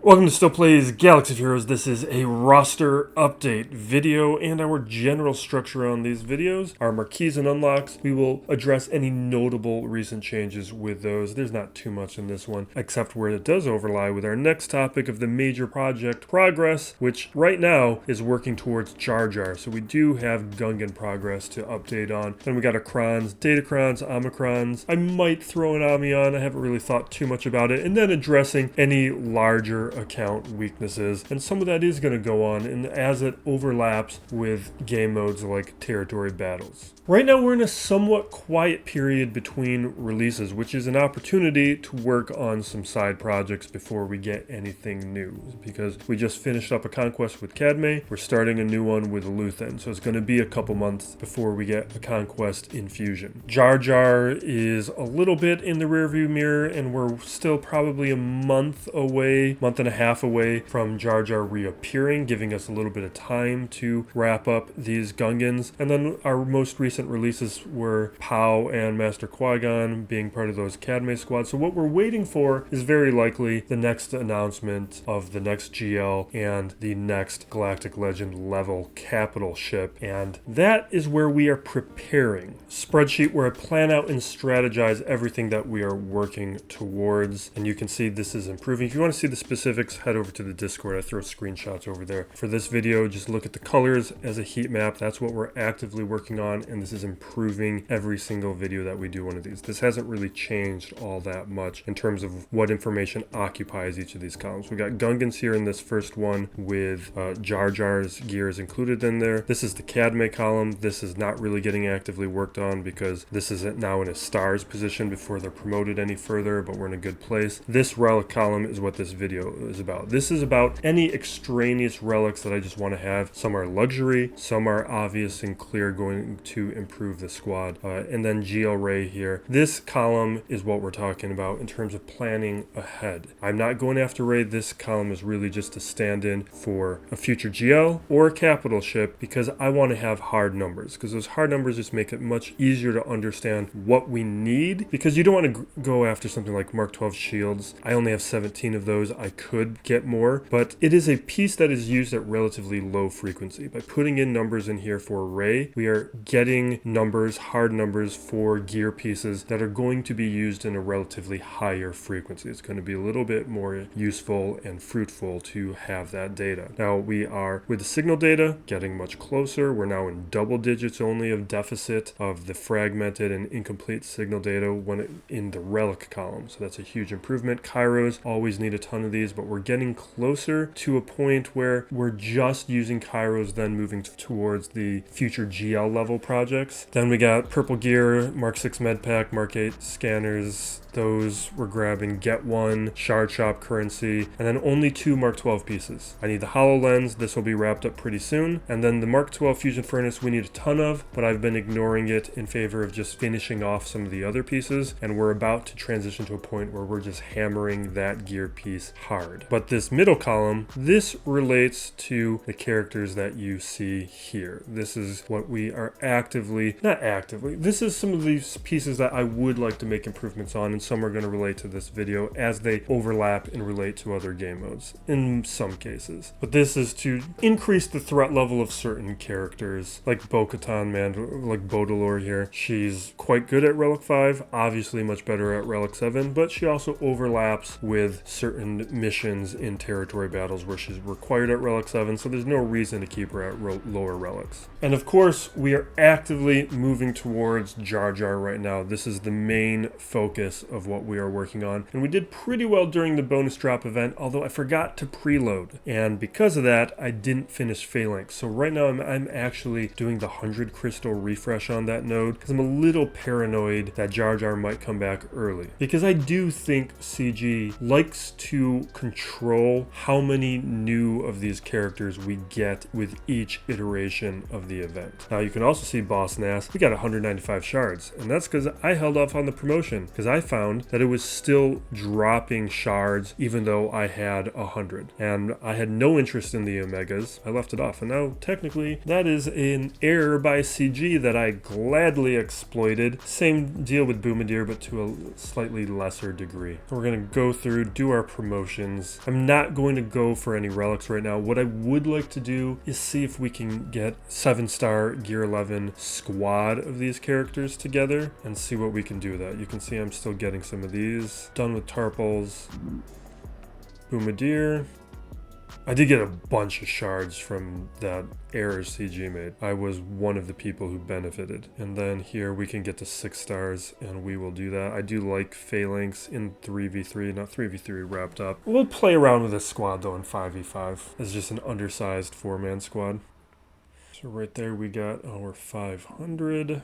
Welcome to Still Plays Galaxy of Heroes. This is a roster update video and our general structure on these videos. Our marquees and unlocks, we will address any notable recent changes with those. There's not too much in this one, except where it does overlap with our next topic of the major project progress, which right now is working towards Jar Jar. So we do have Gungan progress to update on. Then we got our Crons, Datacrons, Omicrons. I might throw an Ami on. I haven't really thought too much about it. And then addressing any larger account weaknesses, and some of that is going to go on and as it overlaps with game modes like territory battles. Right now we're in a somewhat quiet period between releases, which is an opportunity to work on some side projects before we get anything new, because we just finished up a conquest with Cadme. We're starting a new one with Luthen, so it's going to be a couple months before we get a conquest in Fusion. Jar Jar is a little bit in the rearview mirror, and we're still probably a month and a half away from Jar Jar reappearing, giving us a little bit of time to wrap up these Gungans. And then our most recent releases were Pow and Master Qui-Gon being part of those Cadme squads. So what we're waiting for is very likely the next announcement of the next GL and the next Galactic Legend level capital ship. And that is where we are preparing. Spreadsheet where I plan out and strategize everything that we are working towards. And you can see this is improving. If you want to see the specifics, head over to the Discord. I throw screenshots over there. For this video, just look at the colors as a heat map. That's what we're actively working on, and this is improving every single video that we do one of these. This hasn't really changed all that much in terms of what information occupies each of these columns. We got Gungans here in this first one with Jar Jar's gears included in there. This is the Cadme column. This is not really getting actively worked on because this isn't now in a stars position before they're promoted any further, but we're in a good place. This relic column is what this video is about. This is about any extraneous relics that I just want to have. Some are luxury, some are obvious and clear, going to improve the squad. And then GL Ray here. This column is what we're talking about in terms of planning ahead. I'm not going after Ray. This column is really just a stand-in for a future GL or a capital ship because I want to have hard numbers, because those hard numbers just make it much easier to understand what we need, because you don't want to go after something like Mark 12 shields. I only have 17 of those. I could get more, but it is a piece that is used at relatively low frequency. By putting in numbers in here for Ray, we are getting numbers, hard numbers for gear pieces that are going to be used in a relatively higher frequency. It's going to be a little bit more useful and fruitful to have that data. Now we are, with the signal data, getting much closer. We're now in double digits only of deficit of the fragmented and incomplete signal data when in the relic column. So that's a huge improvement. Kairos always need a ton of these, but we're getting closer to a point where we're just using Kairos, then moving towards the future GL level projects. Then we got purple gear, Mark 6 med pack, Mark 8 scanners. Those we're grabbing. Get one, shard shop currency, and then only 2 Mark 12 pieces. I need the HoloLens. This will be wrapped up pretty soon. And then the Mark 12 fusion furnace we need a ton of, but I've been ignoring it in favor of just finishing off some of the other pieces. And we're about to transition to a point where we're just hammering that gear piece hard. But this middle column, this relates to the characters that you see here. This is what we are this is some of these pieces that I would like to make improvements on, and some are going to relate to this video as they overlap and relate to other game modes in some cases. But this is to increase the threat level of certain characters, like Bo-Katan, like Baudelaire here. She's quite good at Relic 5, obviously much better at Relic 7, but she also overlaps with certain missions in territory battles where she's required at Relic 7, so there's no reason to keep her at lower relics. And of course, we are actively moving towards Jar Jar right now. This is the main focus of what we are working on, and we did pretty well during the bonus drop event, although I forgot to preload, and because of that I didn't finish Phalanx. So right now I'm actually doing the 100 crystal refresh on that node because I'm a little paranoid that Jar Jar might come back early, because I do think CG likes to control how many new of these characters we get with each iteration of the event. Now you can also see Boss Nass, we got 195 shards, and that's because I held off on the promotion because I found that it was still dropping shards even though I had 100, and I had no interest in the Omegas. I left it off, and now technically that is an error by CG that I gladly exploited. Same deal with Boomadir, but to a slightly lesser degree. So we're going to go through, do our promotion, options. I'm not going to go for any relics right now. What I would like to do is see if we can get 7-star Gear 11 squad of these characters together and see what we can do with that. You can see I'm still getting some of these. Done with Tarpals. Boomadeer. I did get a bunch of shards from that error CG made. I was one of the people who benefited. And then here we can get to 6 stars, and we will do that. I do like phalanx in 3v3, not 3v3 wrapped up. We'll play around with this squad though in 5v5. It's just an undersized 4-man squad. So right there we got our 500.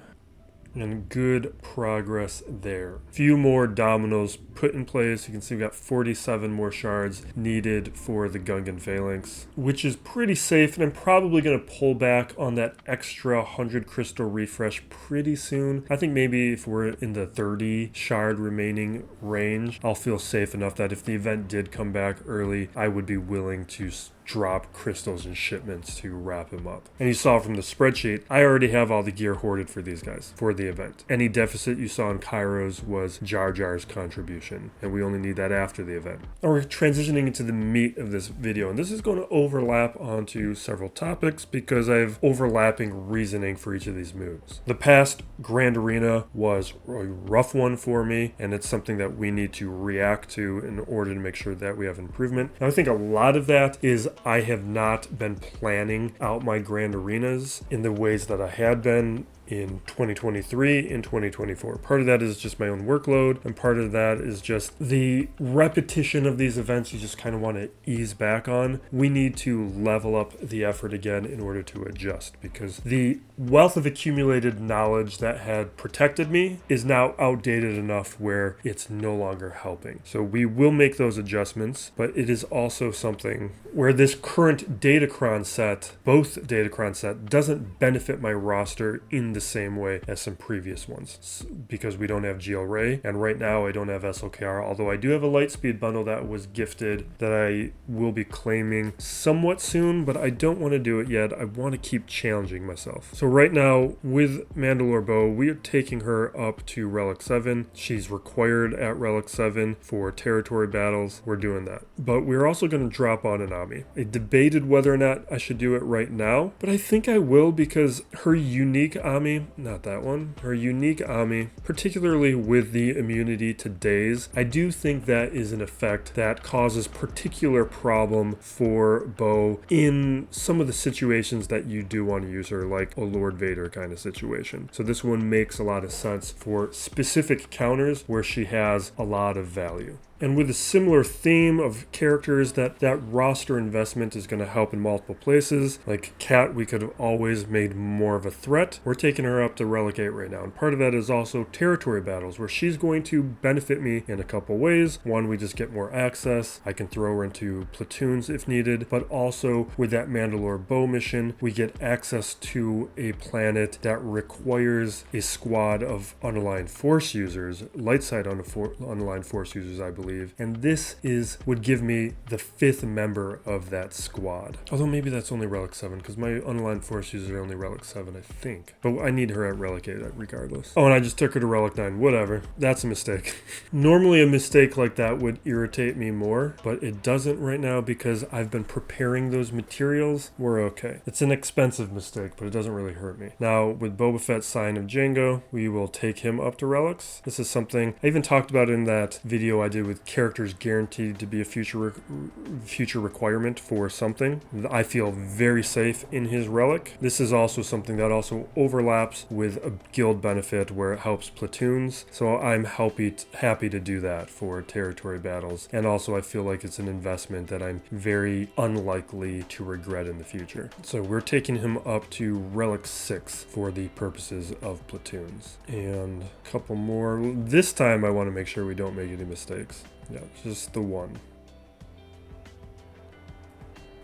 And good progress there. Few more dominoes put in place. You can see we got 47 more shards needed for the Gungan phalanx, which is pretty safe. And I'm probably going to pull back on that extra 100 crystal refresh pretty soon. I think maybe if we're in the 30 shard remaining range, I'll feel safe enough that if the event did come back early, I would be willing to drop crystals and shipments to wrap him up. And you saw from the spreadsheet, I already have all the gear hoarded for these guys for the event. Any deficit you saw in Kairos was Jar Jar's contribution, and we only need that after the event. Now we're transitioning into the meat of this video, and this is going to overlap onto several topics because I have overlapping reasoning for each of these moves. The past Grand Arena was a rough one for me, and it's something that we need to react to in order to make sure that we have improvement. And I think a lot of that is I have not been planning out my Grand Arenas in the ways that I had been in 2023 and 2024. Part of that is just my own workload, and part of that is just the repetition of these events you just kind of want to ease back on. We need to level up the effort again in order to adjust, because the wealth of accumulated knowledge that had protected me is now outdated enough where it's no longer helping. So we will make those adjustments, but it is also something where this current Datacron set, both Datacron set, doesn't benefit my roster in the same way as some previous ones, because we don't have GL Ray, and right now I don't have SLKR, although I do have a Lightspeed bundle that was gifted that I will be claiming somewhat soon, but I don't want to do it yet. I want to keep challenging myself. So right now with Mandalore Bow, we are taking her up to Relic 7. She's required at Relic 7 for territory battles. We're doing that. But we're also going to drop on an Ami. I debated whether or not I should do it right now, but I think I will, because her unique Ami, not that one, her unique Ami, particularly with the immunity to daze, I do think that is an effect that causes particular problem for Bo in some of the situations that you do want to use her, like a Lord Vader kind of situation. So this one makes a lot of sense for specific counters where she has a lot of value. And with a similar theme of characters that roster investment is going to help in multiple places, like Kat, we could have always made more of a threat. We're taking her up to Relic 8 right now. And part of that is also territory battles, where she's going to benefit me in a couple ways. One, we just get more access. I can throw her into platoons if needed. But also with that Mandalore Bow mission, we get access to a planet that requires a squad of unaligned force users, light side unaligned force users, I believe. And this would give me the 5th member of that squad. Although maybe that's only Relic 7, because my unaligned force users are only Relic 7, I think. But I need her at Relic 8 regardless. Oh, and I just took her to Relic 9. Whatever. That's a mistake. Normally a mistake like that would irritate me more, but it doesn't right now because I've been preparing those materials. We're okay. It's an expensive mistake, but it doesn't really hurt me. Now, with Boba Fett's Sign of Jango, we will take him up to Relics. This is something I even talked about in that video I did with characters guaranteed to be a future requirement for something. I feel very safe in his relic. This is also something that also overlaps with a guild benefit where it helps platoons. So I'm happy to do that for territory battles. And also I feel like it's an investment that I'm very unlikely to regret in the future. So we're taking him up to Relic 6 for the purposes of platoons. And a couple more. This time I want to make sure we don't make any mistakes. Yeah, just the one.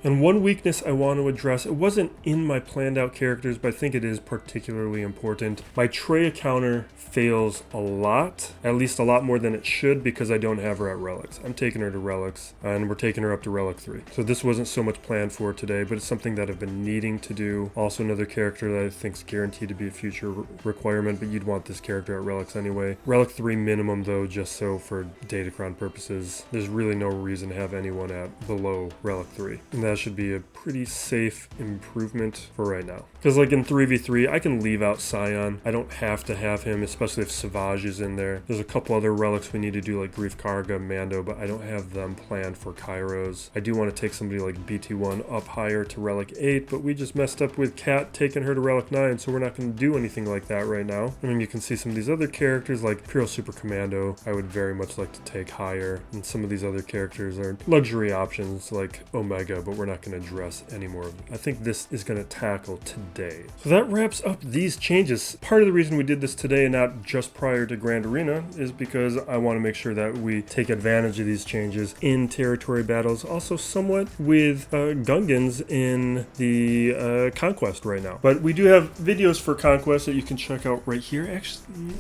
And one weakness I want to address, it wasn't in my planned out characters, but I think it is particularly important. My Treya counter fails a lot, at least a lot more than it should, because I don't have her at Relics. I'm taking her to Relics, and we're taking her up to Relic 3. So this wasn't so much planned for today, but it's something that I've been needing to do. Also another character that I think is guaranteed to be a future requirement, but you'd want this character at Relics anyway. Relic 3 minimum though, just so for Datacron purposes. There's really no reason to have anyone at below Relic 3. And that should be a pretty safe improvement for right now. Because like in 3v3, I can leave out Scion. I don't have to have him, especially if Savage is in there. There's a couple other relics we need to do like Grief Karga, Mando, but I don't have them planned for Kairos. I do want to take somebody like BT1 up higher to Relic 8, but we just messed up with Kat taking her to Relic 9, so we're not going to do anything like that right now. I mean, you can see some of these other characters like Imperial Super Commando, I would very much like to take higher, and some of these other characters are luxury options like Omega, but we're not going to address any more of them. I think this is going to tackle today. So that wraps up these changes. Part of the reason we did this today and not just prior to Grand Arena is because I want to make sure that we take advantage of these changes in territory battles, also somewhat with Gungans in the Conquest right now. But we do have videos for Conquest that you can check out right here, actually.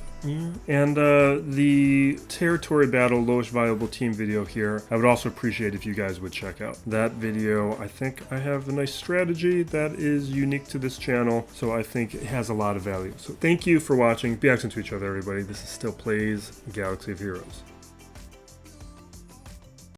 And the territory battle lowest viable team video here, I would also appreciate if you guys would check out that video. I think I have a nice strategy that is unique to this channel, so I think it has a lot of value. So thank you for watching. Be excellent to each other, everybody. This is Still Plays Galaxy of Heroes.